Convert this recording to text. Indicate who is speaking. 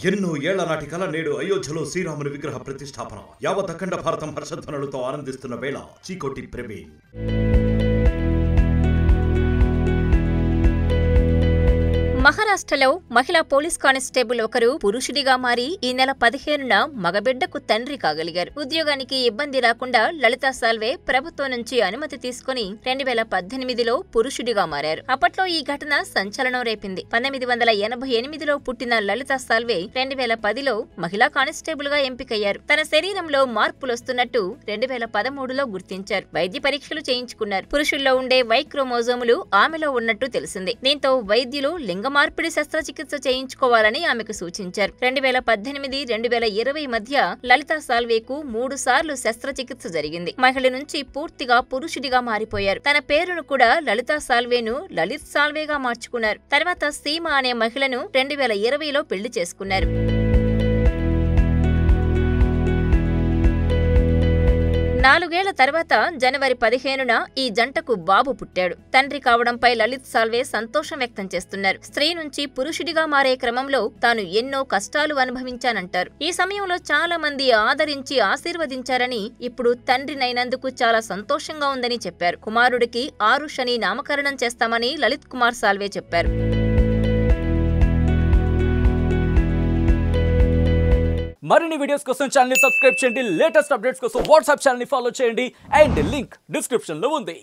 Speaker 1: ఎన్నో ఏళ్ల నాటి కల నేడు అయోధ్యలో శ్రీరాముని విగ్రహ ప్రతిష్టాపన. యావత్ అఖండ భారతం హర్షధ్వనులతో ఆనందిస్తున్న వేళ చీకోటి ప్రవీణ్.
Speaker 2: మహారాష్ట్రలో మహిళా పోలీస్ కానిస్టేబుల్ ఒకరు పురుషుడిగా మారి ఈ నెల 15న మగబిడ్డకు తండ్రి కాగలిగారు. ఉద్యోగానికి ఇబ్బంది రాకుండా లలితా సాల్వే ప్రభుత్వం నుంచి అనుమతి తీసుకుని 2018లో పురుషుడిగా మారారు. అప్పట్లో ఈ ఘటన సంచలనం రేపింది. 1988లో పుట్టిన లలితా సాల్వే 2010లో మహిళా కానిస్టేబుల్ గా ఎంపికయ్యారు. తన శరీరంలో మార్పులొస్తున్నట్టు 2013లో గుర్తించారు. వైద్య పరీక్షలు చేయించుకున్నారు. పురుషుల్లో ఉండే వై క్రోమోజోములు ఆమెలో ఉన్నట్టు తెలిసింది. దీంతో వైద్యులు లింగ మార్పిడి శస్త్రచికిత్స చేయించుకోవాలని ఆమెకు సూచించారు. 2018-2020 మధ్య లలితా సాల్వేకు 3 సార్లు శస్త్రచికిత్స జరిగింది. మహిళ నుంచి పూర్తిగా పురుషుడిగా మారిపోయారు. తన పేరును కూడా లలితా సాల్వేను లలిత్ సాల్వేగా మార్చుకున్నారు. తర్వాత సీమ అనే మహిళను 2020లో పెళ్లి చేసుకున్నారు. 4 ఏళ్ల తర్వాత జనవరి 15న ఈ జంటకు బాబు పుట్టాడు. తండ్రి కావడంపై లలిత్ సాల్వే సంతోషం వ్యక్తం చేస్తున్నారు. స్త్రీ నుంచి పురుషుడిగా మారే క్రమంలో తాను ఎన్నో కష్టాలు అనుభవించానంటారు. ఈ సమయంలో చాలా మంది ఆదరించి ఆశీర్వదించారని, ఇప్పుడు తండ్రినైనందుకు చాలా సంతోషంగా ఉందని చెప్పారు. కుమారుడికి ఆరుష్ అని నామకరణం చేస్తామని లలిత్ కుమార్ సాల్వే చెప్పారు.
Speaker 3: మరిన్ని వీడియోస్ కోసం ఛానల్ ని సబ్స్క్రైబ్ చేయండి. లేటెస్ట్ అప్డేట్స్ కోసం వాట్సాప్ ఛానల్ ని ఫాలో చేయండి. అండ్ లింక్ డిస్క్రిప్షన్ లో ఉంది.